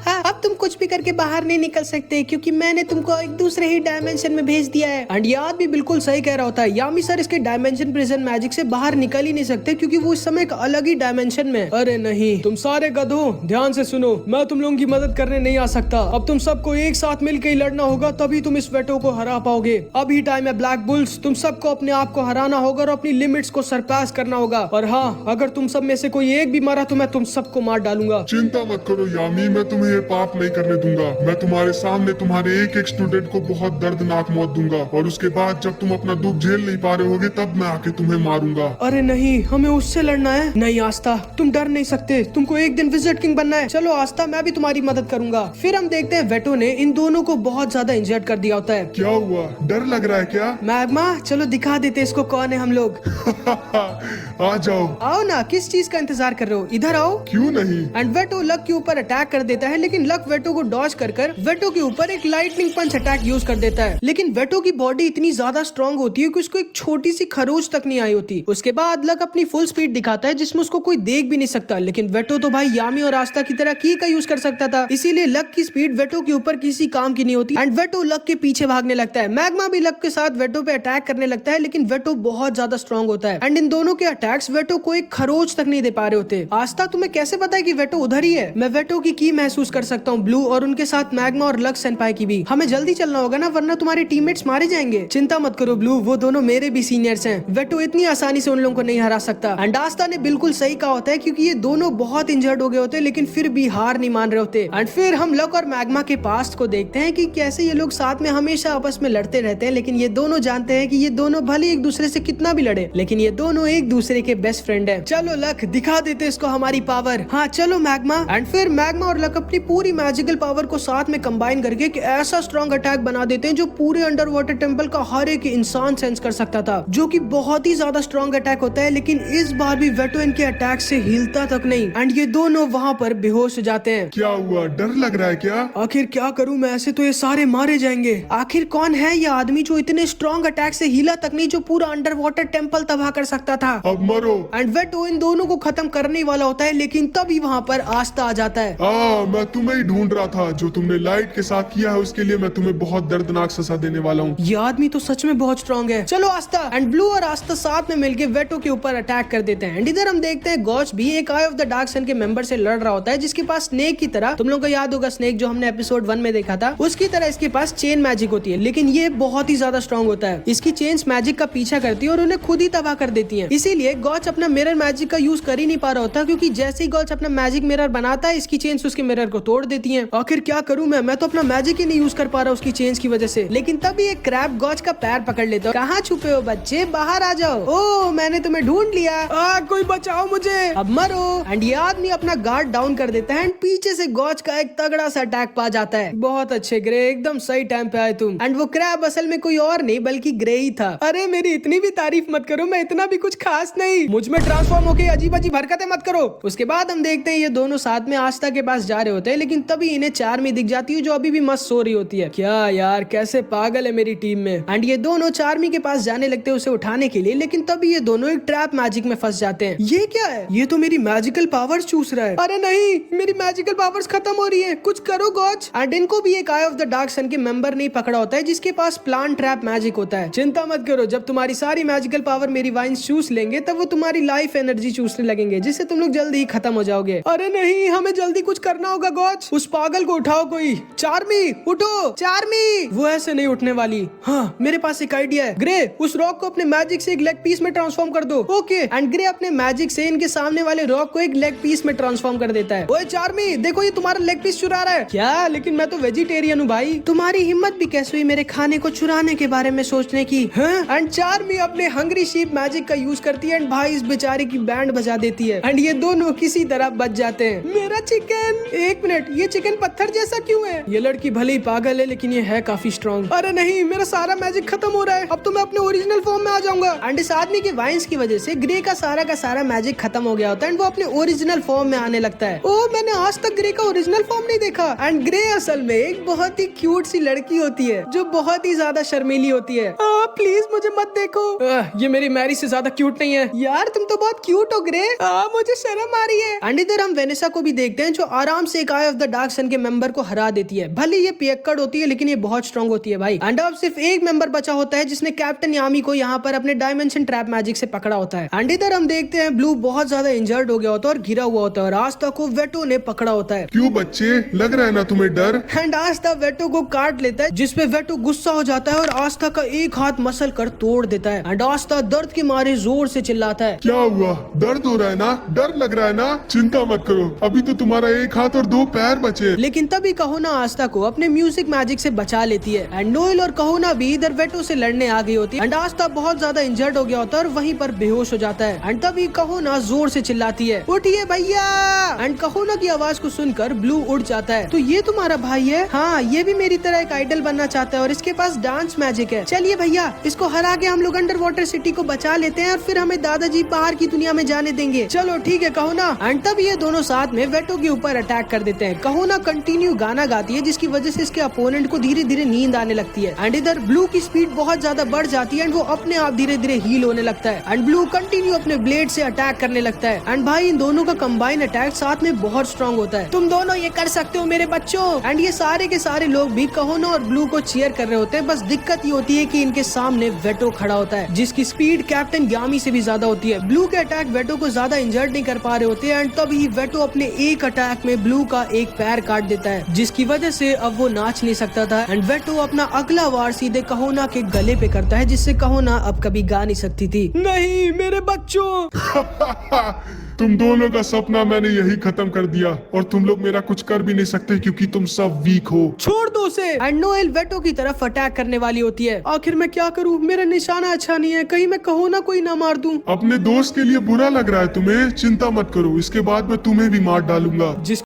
अब तुम कुछ भी करके बाहर नहीं निकल सकते क्योंकि मैंने तुमको एक दूसरे ही डायमेंशन में भेज दिया है। एंड ये आदमी बिल्कुल सही कह रहा होता है। यामी सर इसके डायमेंशन प्रिजन मैजिक से बाहर निकल ही नहीं सकते क्योंकि वो इस समय एक अलग ही डायमेंशन में। अरे नहीं, तुम सारे गधों ध्यान से सुनो, मैं तुम लोगों की मदद करने नहीं आ सकता। अब तुम सबको एक साथ मिलकर ही लड़ना होगा तभी तुम इस वेटो को हरा पाओगे। अभी टाइम है ब्लैक बुल्स, तुम सबको अपने आप को हराना होगा और अपनी लिमिट्स को सरपास करना होगा। और हाँ, अगर तुम सब में से कोई एक भी मारा तो मैं तुम सबको मार डालूंगा। चिंता मत करो यामी, मैं तुम्हें ये पाप नहीं करने दूंगा। मैं तुम्हारे सामने तुम्हारे एक एक स्टूडेंट को बहुत दर्दनाक मौत दूंगा और उसके बाद जब तुम अपना दुख झेल नहीं पा रहे होगे तब मैं आके तुम्हें मारूंगा। अरे नहीं, हमें उससे लड़ना है। नहीं आस्था, तुम डर नहीं सकते, तुमको एक दिन विजिट किंग बनना है। चलो आस्था, मैं भी तुम्हारी मदद करूंगा। फिर हम देखते हैं वेटो ने इन दोनों को बहुत ज्यादा इंजर्ड कर दिया होता है। क्या हुआ, डर लग रहा है क्या? मैग्मा, चलो दिखा देते इसको कौन है हम लोग। आ जाओ। आओ ना, किस चीज का इंतजार कर रहे हो? इधर आओ। क्यों नहीं? एंड वेटो लक के ऊपर अटैक कर देता है लेकिन लक वेटो को डॉज कर वेटो के ऊपर एक लाइटनिंग पंच अटैक यूज कर देता है, लेकिन वेटो की बॉडी इतनी ज्यादा स्ट्रांग होती है कि उसको एक छोटी सी खरोच तक नहीं आई होती। उसके बाद लक अपनी फुल स्पीड दिखाता है जिसमें उसको कोई देख भी नहीं सकता, लेकिन वेटो तो भाई यामी और आस्था की तरह की का यूज कर सकता था, इसीलिए लक की स्पीड वेटो के ऊपर किसी काम की नहीं होती एंड वेटो लक के पीछे भागने लगता है। मैग्मा भी लक के साथ वेटो पे अटैक करने लगता है, लेकिन वेटो बहुत ज्यादा स्ट्रांग होता है एंड इन दोनों के अटैक्स वेटो को एक खरोच तक नहीं दे पा रहे होते। आस्था तुम्हें कैसे पता है कि वेटो उधर ही है? मैं वेटो की महसूस कर सकता हूँ ब्लू, और उनके साथ मैग्मा और लक सेनपाई की भी। हमें जल्दी चलना होगा ना, वरना तुम्हारे टीममेट्स मारे जाएंगे। चिंता मत करो ब्लू, वो दोनों मेरे भी सीनियर्स हैं, वेटो इतनी आसानी से उन लोगों को नहीं हरा सकता। एंड आस्था ने बिल्कुल सही कहा होता है, क्योंकि ये दोनों बहुत इंजर्ड हो गए होते लेकिन फिर भी हार नहीं मान रहे होते। एंड फिर हम लक और मैग्मा के पास्ट को देखते हैं कि कैसे ये लोग साथ में हमेशा आपस में लड़ते रहते हैं, लेकिन ये दोनों जानते हैं कि ये दोनों भले एक दूसरे से कितना भी लड़े, लेकिन ये दोनों एक दूसरे के बेस्ट फ्रेंड है। चलो लक, दिखा देते इसको हमारी पावर। हाँ चलो मैग्मा। एंड फिर मैग्मा और लक अपनी पूरी मैजिकल पावर को साथ में कंबाइन करके एक ऐसा स्ट्रॉन्ग अटैक बना देते हैं जो पूरे अंडर वाटर टेम्पल का हर एक इंसान सेंस कर सकता था, जो कि बहुत ही ज्यादा स्ट्रॉन्ग अटैक होता है। लेकिन इस बार भी वेटो इनके अटैक से हिलता तक नहीं एंड ये दोनों वहाँ पर बेहोश हो जाते हैं। क्या हुआ, डर लग रहा है क्या? आखिर क्या करूं मैं, ऐसे तो ये सारे मारे जाएंगे। आखिर कौन है ये आदमी जो इतने स्ट्रॉन्ग अटैक से हिला तक नहीं, जो पूरा अंडर वाटर टेम्पल तबाह कर सकता था? अब मरो। एंड वेटो इन दोनों को खत्म करने वाला होता है, लेकिन तभी वहाँ पर आस्था आ जाता है। मैं तुम्हें ही ढूंढ रहा था। जो तुमने लाइट के साथ किया है उसके लिए मैं तुम्हें बहुत दर्दनाक सजा देने वाला हूँ। ये आदमी तो सच में बहुत स्ट्रॉन्ग है। चलो आस्था। एंड ब्लू और आस्था साथ में मिलकर वेटो के ऊपर अटैक कर देते हैं। एंड इधर हम देखते हैं गॉच भी एक आई ऑफ द डार्क सन के मेंबर से लड़ रहा होता है, जिसके पास स्नेक की तरह, तुम लोगों को याद होगा स्नेक जो हमने एपिसोड 1 में देखा था, उसकी तरह इसके पास चेन मैजिक होती है, लेकिन ये बहुत ही ज्यादा स्ट्रॉन्ग होता है। इसकी चेन्स मैजिक का पीछा करती है और उन्हें खुद ही तबाह कर देती है। इसीलिए गॉच अपना मिरर मैजिक का यूज कर ही नहीं पा रहा होता, क्योंकि जैसे ही गॉच अपना मैजिक मिरर बनाता है, इसकी चेन्स उसके मिरर को तोड़ देती है। आखिर क्या करूं मैं तो अपना मैजिक ही नहीं यूज कर पा रहा उसकी चेन्स की वजह से। लेकिन तभी एक क्रैब गॉच का पैर पकड़ लेता है। कहाँ छुपे हो बच्चे, बाहर आ जाओ। ओह मैंने तुम्हें ढूंढ लिया, कोई बचाओ मुझे, अब मरो। एंड ये आदमी अपना गार्ड डाउन कर देता है एंड पीछे से गॉच का एक तगड़ा सा अटैक पा जाता है। बहुत अच्छे ग्रे, एकदम सही टाइम पे आए तुम। एंड वो क्रैब असल में कोई और नहीं बल्कि ग्रे ही था। अरे मेरी इतनी भी तारीफ मत करो, मैं इतना भी कुछ खास नहीं, मुझ में ट्रांसफॉर्म होके अजीब अजीब हरकतें मत करो। उसके बाद हम देखते हैं ये दोनों साथ में आस्था के पास जा रहे होते हैं, लेकिन तभी इन्हें चार्मी दिख जाती है जो अभी भी मस्त सो रही होती है। क्या यार, कैसे पागल है मेरी टीम में। एंड ये दोनों चार्मी के पास जाने लगते हैं उसे उठाने के लिए, लेकिन तभी ये दोनों एक ट्रैप मैजिक में फंस जाते हैं। ये क्या है, ये तो मेरी मैजिकल पावर्स चूस रहा है। अरे नहीं, मेरी मैजिकल पावर्स खत्म हो रही है, कुछ करो गॉच। एंड इनको भी एक आई ऑफ द डार्क सन के मेंबर नहीं पकड़ा होता है, जिसके पास प्लांट ट्रैप मैजिक होता है। चिंता मत करो, जब तुम्हारी सारी मैजिकल पावर मेरी वाइन्स चूस लेंगे तब वो तुम्हारी लाइफ एनर्जी चूसने लगेंगे, जिससे तुम लोग जल्दी ही खत्म हो जाओगे। अरे नहीं, हमें जल्दी कुछ करना होगा गॉच। उस पागल को उठाओ कोई। चार्मी उठो, चार्मी। वो ऐसे नहीं उठने वाली। हाँ मेरे पास एक आइडिया है। ग्रे, उस रॉक को अपने मैजिक से एक लेग पीस में ट्रांसफॉर्म कर दो। ओके। एंड ग्रे अपने मैजिक से इनके सामने वाले रॉक को एक लेग पीस में ट्रांसफॉर्म कर देता है। ओए चार्मी, देखो ये तुम्हारा लेग पीस चुरा रहा है। क्या? लेकिन मैं तो वेजिटेरियन हूँ भाई। तुम्हारी हिम्मत भी कैसे हुई मेरे खाने को चुराने के बारे में सोचने की? एंड चार्मी अपने हंग्री शीप मैजिक का यूज करती है एंड भाई इस बेचारे की बैंड बजा देती है एंड ये दोनों किसी तरह बच जाते हैं। मेरा चिकन। एक मिनट, ये चिकन पत्थर जैसा क्यों है? ये लड़की भले ही पागल है लेकिन ये है काफी स्ट्रॉन्ग। अरे नहीं, मेरा सारा मैजिक खत्म हो रहा है, अब तो मैं अपने ओरिजिनल फॉर्म में आ जाऊंगा। एंड इस आदमी के वाइन्स की वजह से ग्रे का सारा मैजिक खत्म हो गया होता है एंड वो अपने ओरिजिनल फॉर्म में आने लगता है। ओह, मैंने आज तक ग्रे का ओरिजिनल फॉर्म नहीं देखा। एंड ग्रे असल में एक बहुत ही क्यूट सी लड़की होती है जो बहुत ही ज्यादा शर्मीली होती है। प्लीज मुझे मत देखो। ये मेरी मैरी से ज्यादा क्यूट नहीं है। यार तुम तो बहुत क्यूट हो ग्रे। मुझे शर्म आ रही है। एंड इधर हम वेनेसा को भी देखते हैं जो आराम से एक आई ऑफ द डार्क सन के मेंबर को हरा देती है। भले ये पियक्कड़ होती है लेकिन ये बहुत स्ट्रॉन्ग होती है भाई। एंड अब सिर्फ एक मेंबर बचा होता है जिसने कैप्टन यामी को यहाँ पर अपने डायमेंशन ट्रैप मैजिक से पकड़ा होता है। एंड इधर हम देखते हैं ब्लू बहुत ज्यादा इंजर्ड हो गया होता है और गिरा हुआ होता है और आस्था को वेटो ने पकड़ा होता है। क्यों बच्चे, लग रहा है ना तुम्हें डर? एंड आस्था वेटो को काट लेता है, जिसपे वेटो गुस्सा हो जाता है और आस्था का एक हाथ मसल कर तोड़ देता है। एंड आस्था दर्द के मारे जोर से चिल्लाता है। क्या हुआ, दर्द हो रहा है ना, डर लग रहा है ना? चिंता मत करो, अभी तो तुम्हारा एक हाथ और 2 पैर बचे। लेकिन तभी कहोना आस्था को अपने म्यूजिक मैजिक से बचा लेती है। एंड नोएल और कहोना भी इधर वेटो से लड़ने आ गई होती है। एंड आस्था बहुत ज्यादा इंजर्ड हो गया होता है और वहीं पर बेहोश हो जाता है। एंड तभी कहोना जोर से चिल्लाती है, उठिए भैया। एंड कहोना की आवाज को सुनकर ब्लू उठ जाता है। तो ये तुम्हारा भाई है? हाँ, ये भी मेरी तरह एक आइडल बनना चाहता है और इसके पास डांस मैजिक है। चलिए भैया, इसको हरा के हम लोग अंडर वाटर सिटी को बचा लेते हैं और फिर हमें दादाजी बाहर की दुनिया में जाने देंगे। चलो ठीक है कहोना। एंड तब ये दोनों साथ में वेटो के ऊपर अटैक कर देते हैं। हैं। कहोना कंटिन्यू गाना गाती है जिसकी वजह से इसके अपोनेंट को धीरे धीरे नींद आने लगती है। एंड इधर ब्लू की स्पीड बहुत ज्यादा बढ़ जाती है एंड वो अपने आप धीरे धीरे हील होने लगता है। एंड ब्लू कंटिन्यू अपने ब्लेड से अटैक करने लगता है। एंड भाई इन दोनों का कंबाइन अटैक साथ में बहुत स्ट्रॉन्ग होता है। तुम दोनों ये कर सकते हो मेरे बच्चों। एंड ये सारे के सारे लोग भी कहोना और ब्लू को चीयर कर रहे होते हैं। बस दिक्कत ये होती है कि इनके सामने वेटो खड़ा होता है जिसकी स्पीड कैप्टन यामी से भी ज्यादा होती है। ब्लू के अटैक वेटो को ज्यादा इंजर्ड नहीं कर पा रहे होते एंड तभी वेटो अपने एक अटैक में ब्लू का एक पैर काट देता है जिसकी वजह से अब वो नाच नहीं सकता था। एंड वेटो अपना अगला वार सीधे कहोना के गले पे करता है जिससे कहोना अब कभी गा नहीं सकती थी। नहीं मेरे बच्चों। तुम दोनों का सपना मैंने यही खत्म कर दिया और तुम लोग मेरा कुछ कर भी नहीं सकते क्योंकि तुम सब वीक हो। छोड़ दो उसे। एंड नोएल वेटो की तरफ अटैक करने वाली होती है। आखिर मैं क्या करूं, मेरा निशाना अच्छा नहीं है, कहीं मैं कहोना कोई ना मार दूं। अपने दोस्त के लिए बुरा लग रहा है तुम्हें? चिंता मत करो, इसके बाद मैं तुम्हें भी मार डालूंगा। जिस